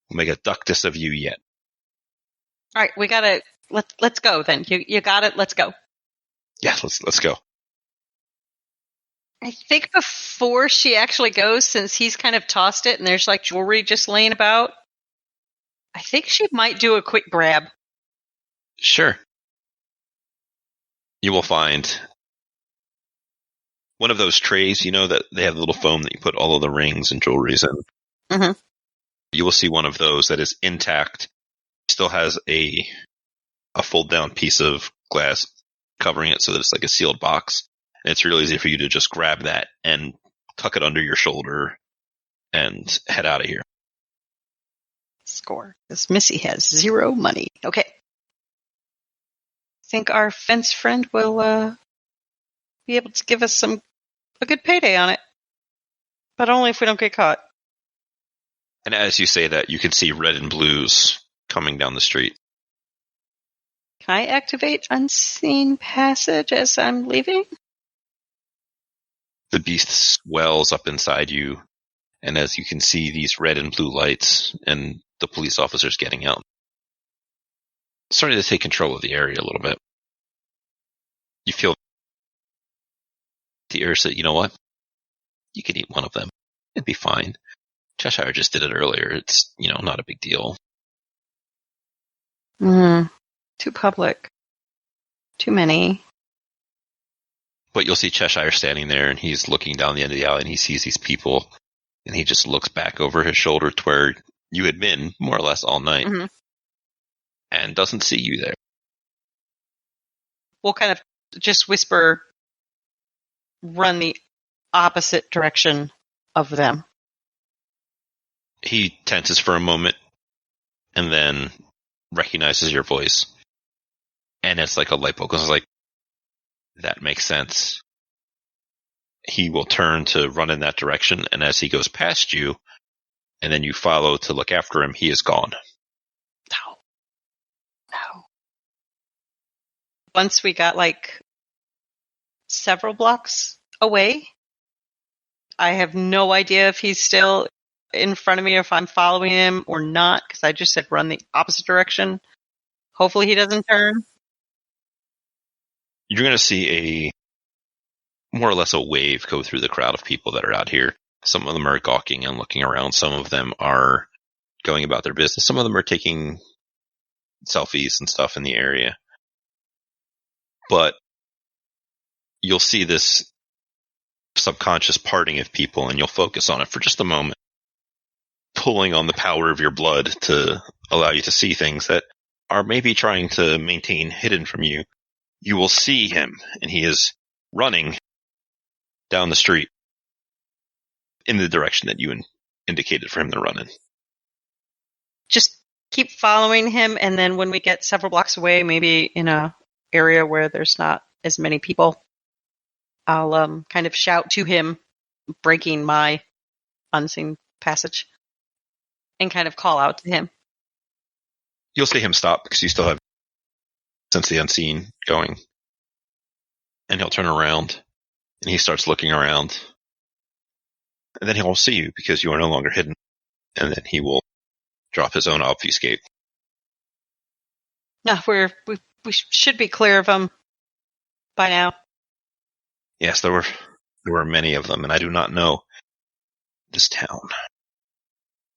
Speaker 1: We'll make a ductus of you yet.
Speaker 2: All right, we gotta let's go then. You got it. Let's go.
Speaker 1: Yeah, let's go.
Speaker 2: I think before she actually goes, since he's kind of tossed it and there's jewelry just laying about, I think she might do a quick grab.
Speaker 1: Sure. You will find one of those trays, that they have the little foam that you put all of the rings and jewelries in.
Speaker 2: Mm-hmm.
Speaker 1: You will see one of those that is intact, still has a fold-down piece of glass covering it so that it's like a sealed box. And it's real easy for you to just grab that and tuck it under your shoulder and head out of here.
Speaker 2: Score. Because Missy has 0 money. Okay. I think our fence friend will be able to give us a good payday on it. But only if we don't get caught.
Speaker 1: And as you say that, you can see red and blues coming down the street.
Speaker 2: Can I activate Unseen Passage as I'm leaving?
Speaker 1: The beast swells up inside you, And as you can see these red and blue lights and the police officers getting out, starting to take control of the area a little bit. You feel the urge that, you know what? You could eat one of them. It'd be fine. Cheshire just did it earlier. It's, not a big deal.
Speaker 2: Too public. Too many.
Speaker 1: But you'll see Cheshire standing there, and he's looking down the end of the alley, and he sees these people, and he just looks back over his shoulder to where you had been, more or less, all night, and doesn't see you there.
Speaker 2: We'll kind of just whisper, run the opposite direction of them.
Speaker 1: He tenses for a moment, and then recognizes your voice. And it's like a light bulb goes like, that makes sense. He will turn to run in that direction, and as he goes past you, and then you follow to look after him, he is gone.
Speaker 2: No. Once we got several blocks away, I have no idea if he's still in front of me, or if I'm following him or not, because I just said run the opposite direction. Hopefully he doesn't turn.
Speaker 1: You're going to see more or less a wave go through the crowd of people that are out here. Some of them are gawking and looking around. Some of them are going about their business. Some of them are taking selfies and stuff in the area. But you'll see this subconscious parting of people, and you'll focus on it for just a moment, pulling on the power of your blood to allow you to see things that are maybe trying to maintain hidden from you. You will see him, and he is running down the street in the direction that you indicated for him to run in.
Speaker 2: Just keep following him, and then when we get several blocks away, maybe in a area where there's not as many people, I'll kind of shout to him, breaking my unseen passage, and kind of call out to him.
Speaker 1: You'll see him stop because you still have Sense the Unseen going. And he'll turn around, and he starts looking around. And then he won't see you because you are no longer hidden. And then he will drop his own obfuscate.
Speaker 2: No, we should be clear of him by now.
Speaker 1: Yes, there were many of them, and I do not know this town.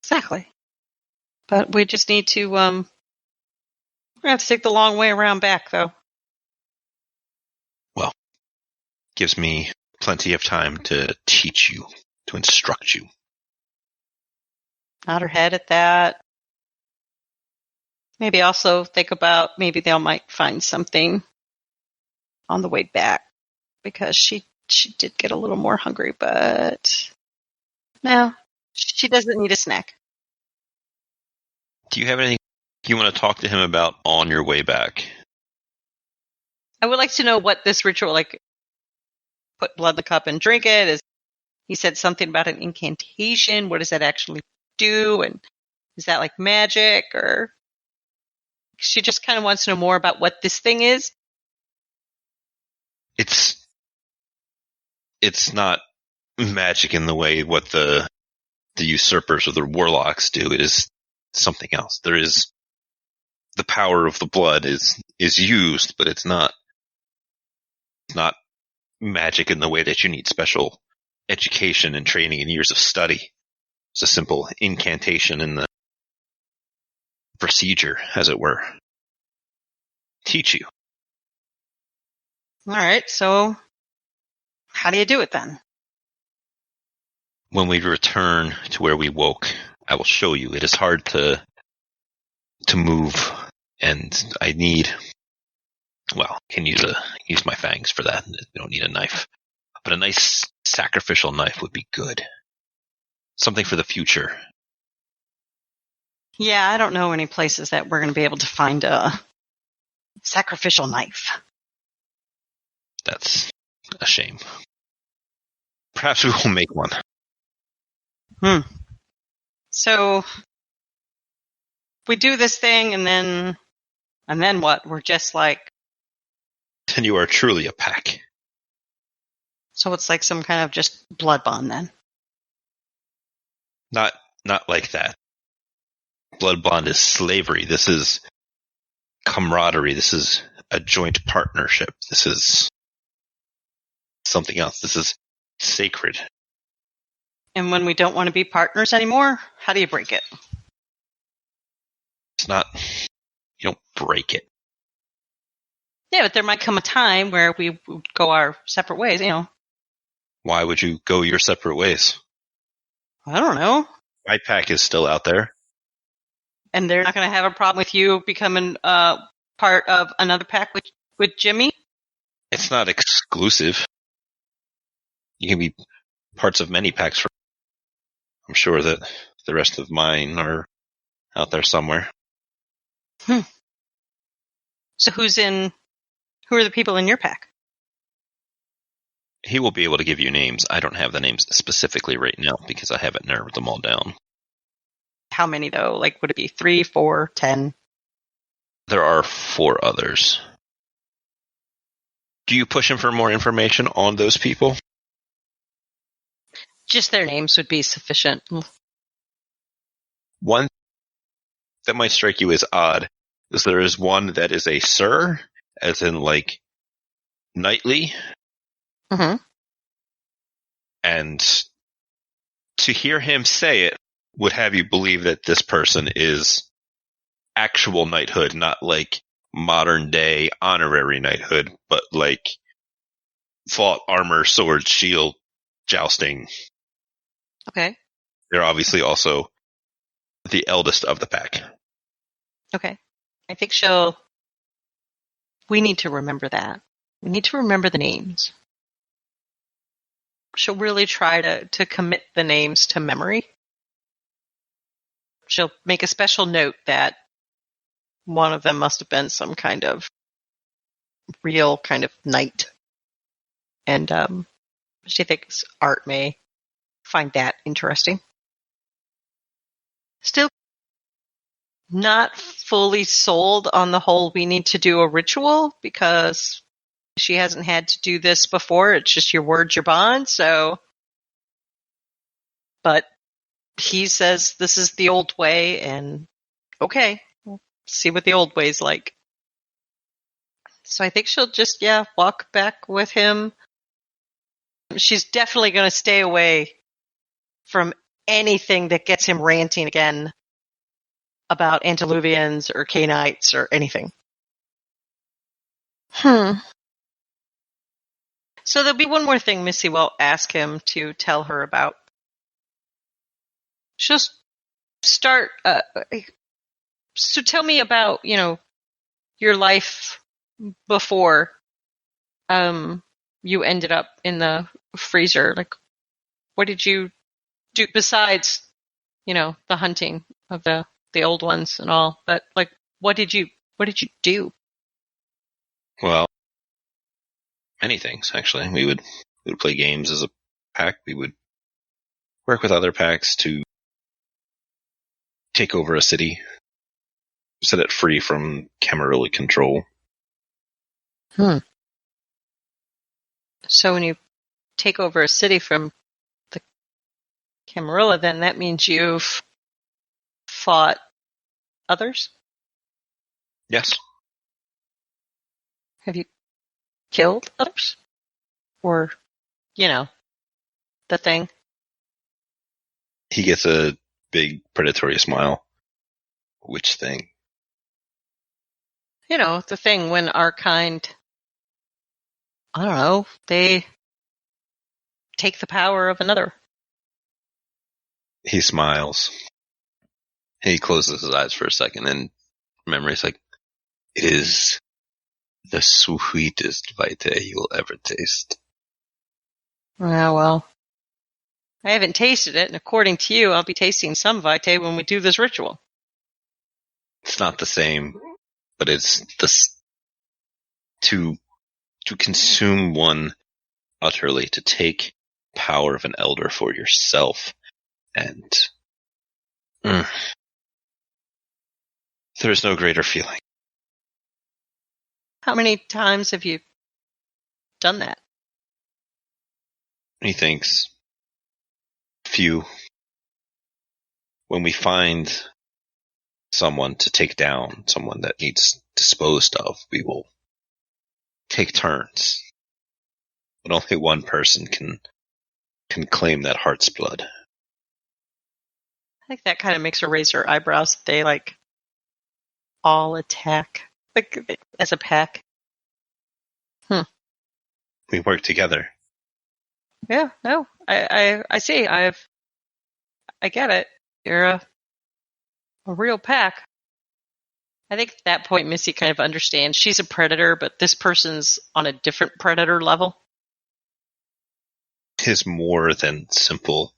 Speaker 2: Exactly. But we just need to, we're going to have to take the long way around back, though.
Speaker 1: Well, gives me plenty of time to teach you, to instruct you.
Speaker 2: Nod her head at that. Maybe also think about maybe they might find something on the way back, because she did get a little more hungry, but no, she doesn't need a snack.
Speaker 1: Do you have anything you want to talk to him about on your way back?
Speaker 2: I would like to know what this ritual, put blood in the cup and drink it. He said something about an incantation. What does that actually do? And is that like magic? Or she just kind of wants to know more about what this thing is.
Speaker 1: It's not magic in the way what the usurpers or the warlocks do. It is something else. There is the power of the blood is used, but it's not magic in the way that you need special education and training and years of study. It's a simple incantation in the procedure, as it were. Teach you.
Speaker 2: All right, so how do you do it then?
Speaker 1: When we return to where we woke, I will show you. It is hard to move, and I can use my fangs for that. You don't need a knife. But a nice sacrificial knife would be good. Something for the future.
Speaker 2: Yeah, I don't know any places that we're going to be able to find a sacrificial knife.
Speaker 1: That's a shame. Perhaps we will make one.
Speaker 2: So we do this thing, and then what? We're just
Speaker 1: Then you are truly a pack.
Speaker 2: So it's like some kind of just blood bond then.
Speaker 1: Not like that. Blood bond is slavery. This is camaraderie. This is a joint partnership. This is something else. This is sacred.
Speaker 2: And when we don't want to be partners anymore, how do you break it?
Speaker 1: It's not, you don't break it.
Speaker 2: Yeah, but there might come a time where we would go our separate ways, you know.
Speaker 1: Why would you go your separate ways?
Speaker 2: I don't know.
Speaker 1: My pack is still out there.
Speaker 2: And they're not going to have a problem with you becoming part of another pack with Jimmy?
Speaker 1: It's not exclusive. You can be parts of many packs. I'm sure that the rest of mine are out there somewhere.
Speaker 2: So who are the people in your pack?
Speaker 1: He will be able to give you names. I don't have the names specifically right now because I haven't narrowed them all down.
Speaker 2: How many, though? Like, would it be 3, 4, 10?
Speaker 1: There are 4 others. Do you push him for more information on those people?
Speaker 2: Just their names would be sufficient.
Speaker 1: One that might strike you as odd is there is one that is a sir, as in like knightly.
Speaker 2: Mm-hmm.
Speaker 1: And to hear him say it would have you believe that this person is actual knighthood, not like modern day honorary knighthood, but like fought armor, sword, shield, jousting.
Speaker 2: Okay.
Speaker 1: They're obviously also the eldest of the pack.
Speaker 2: Okay. I think we need to remember that. We need to remember the names. She'll really try to commit the names to memory. She'll make a special note that one of them must have been some kind of real kind of knight. And she thinks Art may find that interesting. Still not fully sold on the whole we need to do a ritual because she hasn't had to do this before. It's just your word, your bond. So, but he says this is the old way, and okay, we'll see what the old way's like. So I think she'll just, walk back with him. She's definitely going to stay away from anything that gets him ranting again about antediluvians or Canaanites or anything. So there'll be one more thing Missy will ask him to tell her about. She'll start. So tell me about, your life before you ended up in the freezer. Like, what did you do besides, the hunting of the old ones and all? But like, what did you do?
Speaker 1: Well, many things actually. We would play games as a pack. We would work with other packs to take over a city, set it free from Camarilla control.
Speaker 2: So when you take over a city from the Camarilla, then that means you've fought others?
Speaker 1: Yes.
Speaker 2: Have you killed others? Or, the thing?
Speaker 1: He gets a big predatory smile. Which thing?
Speaker 2: The thing when our kind, I don't know, they take the power of another.
Speaker 1: He smiles. He closes his eyes for a second, and memory's like, it is the sweetest vitae you will ever taste.
Speaker 2: Well, I haven't tasted it, and according to you, I'll be tasting some vitae when we do this ritual.
Speaker 1: It's not the same, but it's to consume one utterly, to take power of an elder for yourself, and there's no greater feeling.
Speaker 2: How many times have you done that?
Speaker 1: He thinks, few. when we find someone to take down, someone that needs disposed of, we will take turns. But only one person can claim that heart's blood.
Speaker 2: I think that kind of makes her raise her eyebrows. They all attack as a pack.
Speaker 1: We work together.
Speaker 2: Yeah, no, I see. I get it. You're a real pack. I think at that point, Missy kind of understands she's a predator, but this person's on a different predator level.
Speaker 1: Is more than simple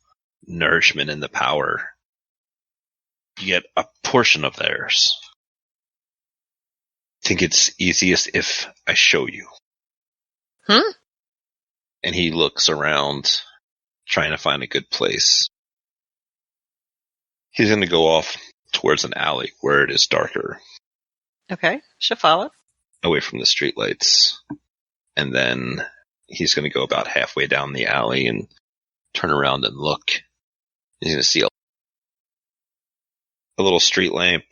Speaker 1: nourishment and the power. You get a portion of theirs. I think it's easiest if I show you. And he looks around, trying to find a good place. He's going to go off towards an alley where it is darker.
Speaker 2: Okay, she'll follow.
Speaker 1: Away from the streetlights. And then he's going to go about halfway down the alley and turn around and look. He's going to see a little street lamp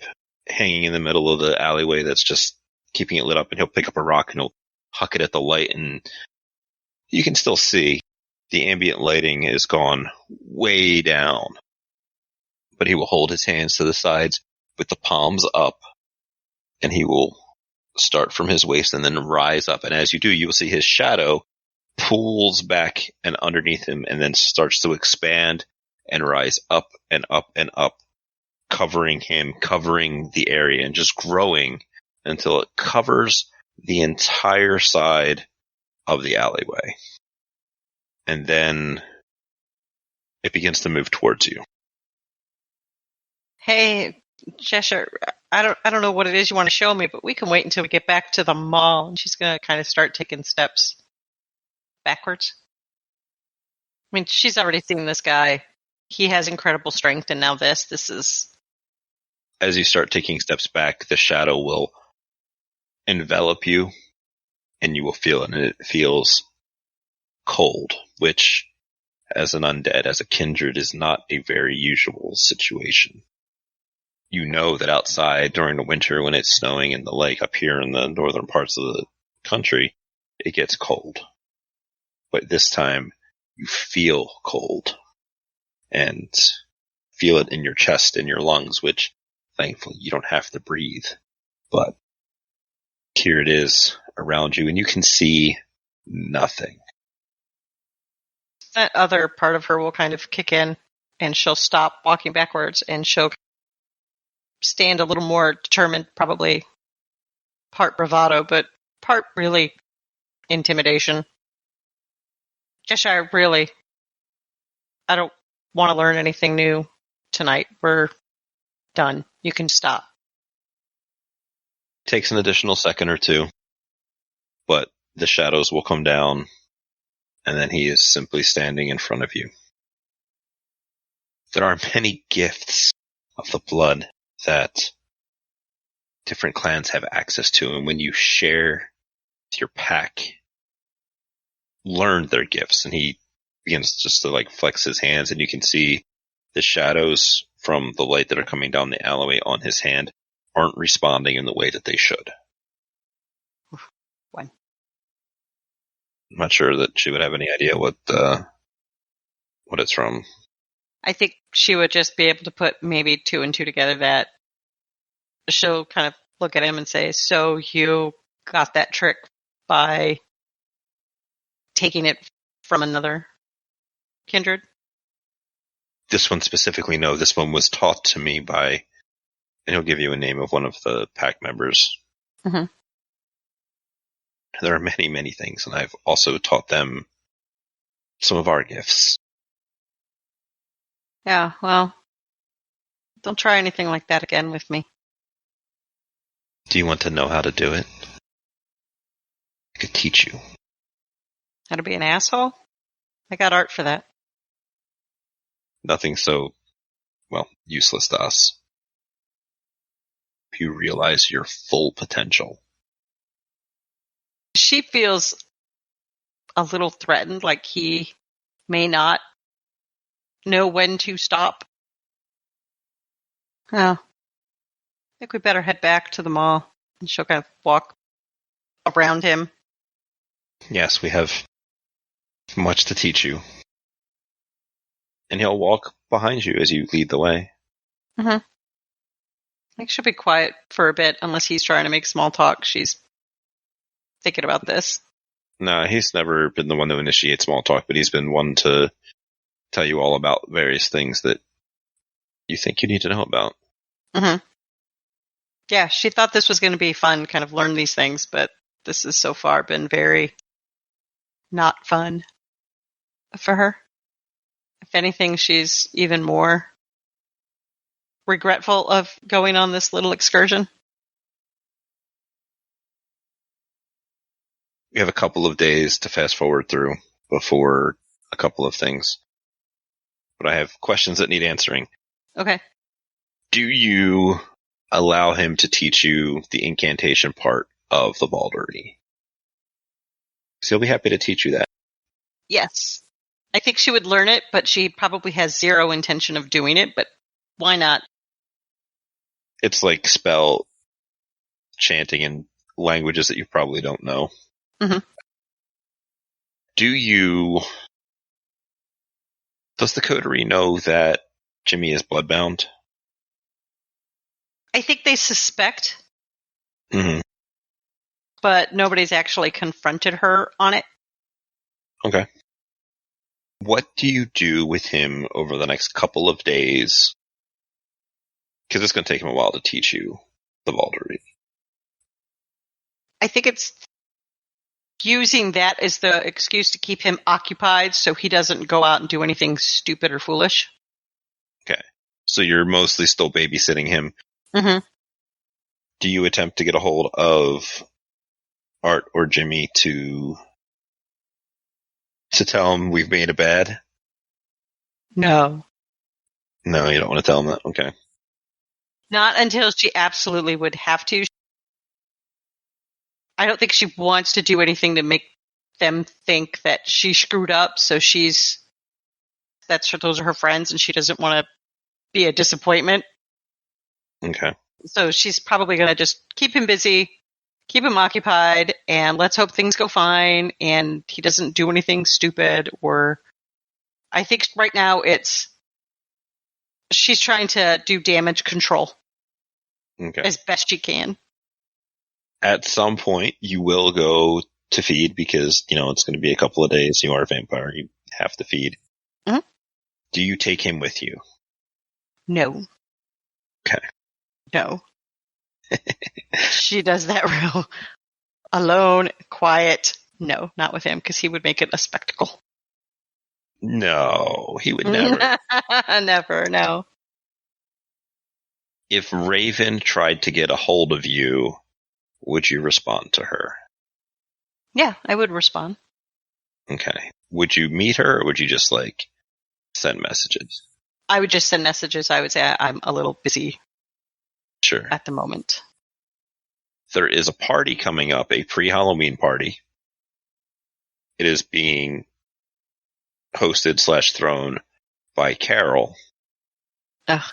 Speaker 1: hanging in the middle of the alleyway that's just keeping it lit up, and he'll pick up a rock and he'll huck it at the light, and you can still see the ambient lighting is gone way down. But he will hold his hands to the sides with the palms up, and he will start from his waist and then rise up. And as you do, you will see his shadow pulls back and underneath him and then starts to expand and rise up and up and up, covering him, covering the area, and just growing until it covers the entire side of the alleyway. And then it begins to move towards you.
Speaker 2: Hey, Cheshire, I don't know what it is you want to show me, but we can wait until we get back to the mall. And she's going to kind of start taking steps backwards. I mean, she's already seen this guy. He has incredible strength, and now this is...
Speaker 1: As you start taking steps back, the shadow will envelop you, and you will feel it, and it feels cold, which, as an undead, as a kindred, is not a very usual situation. You know that outside during the winter when it's snowing in the lake up here in the northern parts of the country, it gets cold. But this time, you feel cold. And feel it in your chest and your lungs, which, thankfully, you don't have to breathe. But here it is around you, and you can see nothing.
Speaker 2: That other part of her will kind of kick in, and she'll stop walking backwards, and she'll stand a little more determined, probably part bravado, but part really intimidation. Cheshire, really, I don't want to learn anything new tonight. We're done. You can stop.
Speaker 1: Takes an additional second or two, but the shadows will come down, and then he is simply standing in front of you. There are many gifts of the blood that different clans have access to, and when you share with your pack, learn their gifts. And he begins just to flex his hands, and you can see the shadows from the light that are coming down the alleyway on his hand aren't responding in the way that they should.
Speaker 2: When?
Speaker 1: I'm not sure that she would have any idea what it's from.
Speaker 2: I think she would just be able to put maybe 2 and 2 together, that she'll kind of look at him and say, so you got that trick by taking it from another kindred?
Speaker 1: This one specifically, no. This one was taught to me by, and he'll give you a name of one of the pack members.
Speaker 2: Mm-hmm.
Speaker 1: There are many, many things, and I've also taught them some of our gifts.
Speaker 2: Yeah, well, don't try anything like that again with me.
Speaker 1: Do you want to know how to do it? I could teach you.
Speaker 2: How to be an asshole? I got art for that.
Speaker 1: Nothing so, useless to us. If you realize your full potential.
Speaker 2: She feels a little threatened, like he may not know when to stop. Oh. I think we better head back to the mall. And she'll kind of walk around him.
Speaker 1: Yes, we have much to teach you. And he'll walk behind you as you lead the way.
Speaker 2: Mm-hmm. I think she'll be quiet for a bit unless he's trying to make small talk. She's thinking about this.
Speaker 1: No, he's never been the one to initiate small talk, but he's been one to tell you all about various things that you think you need to know about.
Speaker 2: Mm-hmm. Yeah, she thought this was going to be fun, kind of learn these things, but this has so far been very not fun for her. If anything, she's even more regretful of going on this little excursion.
Speaker 1: We have a couple of days to fast forward through before a couple of things. But I have questions that need answering.
Speaker 2: Okay.
Speaker 1: Do you allow him to teach you the incantation part of the Baldery? Because he'll be happy to teach you that.
Speaker 2: Yes. I think she would learn it, but she probably has zero intention of doing it, but why not?
Speaker 1: It's like spell chanting in languages that you probably don't know.
Speaker 2: Mm-hmm.
Speaker 1: Does the coterie know that Jimmy is bloodbound?
Speaker 2: I think they suspect,
Speaker 1: Mm-hmm.
Speaker 2: but nobody's actually confronted her on it.
Speaker 1: Okay. What do you do with him over the next couple of days? Because it's going to take him a while to teach you the Baldery.
Speaker 2: I think it's using that as the excuse to keep him occupied so he doesn't go out and do anything stupid or foolish.
Speaker 1: Okay. So you're mostly still babysitting him.
Speaker 2: Mm-hmm.
Speaker 1: Do you attempt to get a hold of Art or Jimmy to tell him we've made a bad?
Speaker 2: No.
Speaker 1: No, you don't want to tell him that? Okay.
Speaker 2: Not until she absolutely would have to. I don't think she wants to do anything to make them think that she screwed up, so those are her friends and she doesn't want to be a disappointment.
Speaker 1: Okay.
Speaker 2: So she's probably going to just keep him busy, keep him occupied, and let's hope things go fine and he doesn't do anything stupid. Or I think right now she's trying to do damage control as best she can.
Speaker 1: At some point, you will go to feed because, it's going to be a couple of days. You are a vampire. You have to feed.
Speaker 2: Mm-hmm.
Speaker 1: Do you take him with you?
Speaker 2: No.
Speaker 1: Okay.
Speaker 2: No. She does that real alone, quiet. No, not with him because he would make it a spectacle.
Speaker 1: No, he would never.
Speaker 2: Never, no.
Speaker 1: If Raven tried to get a hold of you, would you respond to her?
Speaker 2: Yeah, I would respond.
Speaker 1: Okay. Would you meet her or would you just send messages?
Speaker 2: I would just send messages. I would say I'm a little busy.
Speaker 1: Sure.
Speaker 2: At the moment.
Speaker 1: There is a party coming up, a pre-Halloween party. It is being hosted/thrown by Carol.
Speaker 2: Ugh.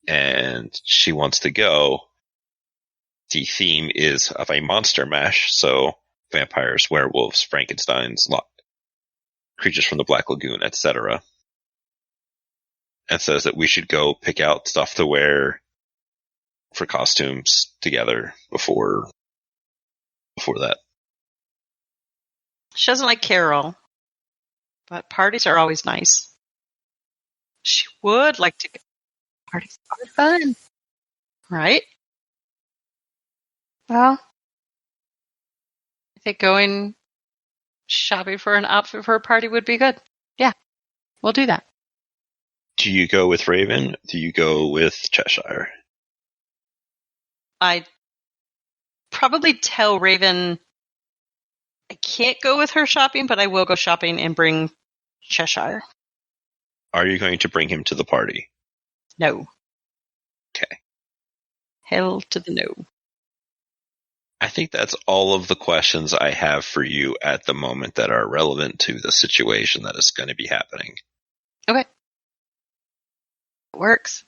Speaker 1: And she wants to go. The theme is of a monster mash, so vampires, werewolves, Frankensteins, creatures from the Black Lagoon, etc. And says that we should go pick out stuff to wear for costumes together before that.
Speaker 2: She doesn't like Carol, but parties are always nice. She would like to go. Parties are fun. Right? Well, I think going shopping for an outfit for a party would be good. Yeah, we'll do that.
Speaker 1: Do you go with Raven? Do you go with Cheshire?
Speaker 2: I'd probably tell Raven I can't go with her shopping, but I will go shopping and bring Cheshire.
Speaker 1: Are you going to bring him to the party?
Speaker 2: No.
Speaker 1: Okay.
Speaker 2: Hell to the no.
Speaker 1: I think that's all of the questions I have for you at the moment that are relevant to the situation that is going to be happening.
Speaker 2: Okay. Works.